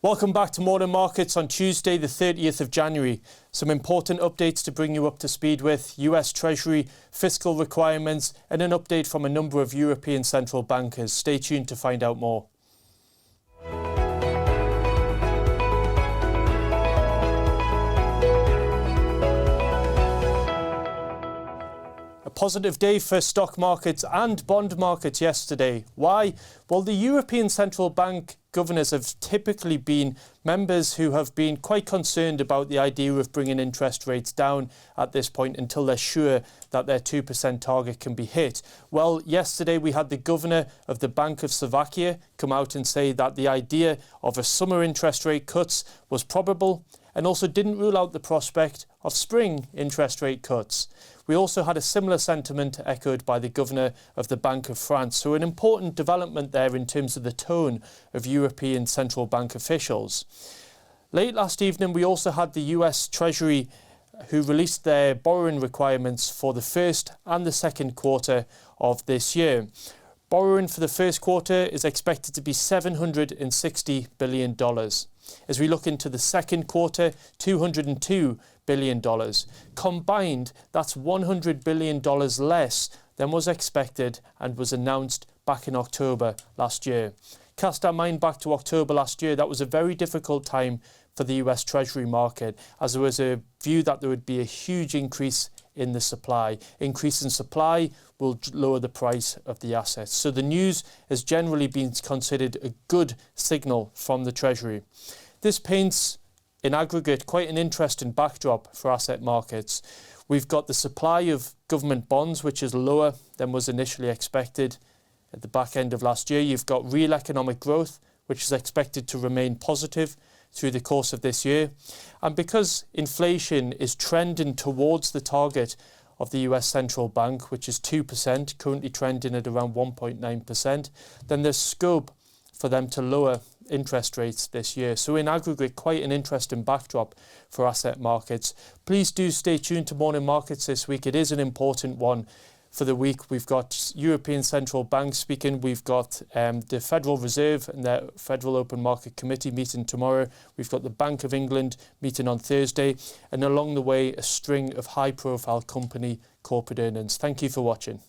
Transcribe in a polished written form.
Welcome back to Morning Markets on Tuesday, the 30th of January. Some important updates to bring you up to speed with: US Treasury, fiscal requirements, and an update from a number of European central bankers. Stay tuned to find out more. A positive day for stock markets and bond markets yesterday. Why? Well, the European Central Bank governors have typically been members who have been quite concerned about the idea of bringing interest rates down at this point until they're sure that their 2% target can be hit. Well, yesterday we had the governor of the Bank of Slovakia come out and say that the idea of a summer interest rate cuts was probable, and also didn't rule out the prospect of spring interest rate cuts. We also had a similar sentiment echoed by the governor of the Bank of France, so an important development there in terms of the tone of European central bank officials. Late last evening, we also had the US Treasury who released their borrowing requirements for the first and the second quarter of this year. Borrowing for the first quarter is expected to be $760 billion. As we look into the second quarter, $202 billion. Combined, that's $100 billion less than was expected and was announced back in October last year. Cast our mind back to October last year, that was a very difficult time for the US Treasury market, as there was a view that there would be a huge increase in the supply. Increase in supply will lower the price of the assets. So the news has generally been considered a good signal from the Treasury. This paints, in aggregate, quite an interesting backdrop for asset markets. We've got the supply of government bonds, which is lower than was initially expected at the back end of last year. You've got real economic growth, which is expected to remain positive through the course of this year. And because inflation is trending towards the target of the US Central Bank, which is 2%, currently trending at around 1.9%, then there's scope for them to lower interest rates this year. So in aggregate, quite an interesting backdrop for asset markets. Please do stay tuned to Morning Markets this week. It is an important one for the week. We've got European Central Bank speaking. We've got the Federal Reserve and their Federal Open Market Committee meeting tomorrow. We've got the Bank of England meeting on Thursday. And along the way, a string of high-profile company corporate earnings. Thank you for watching.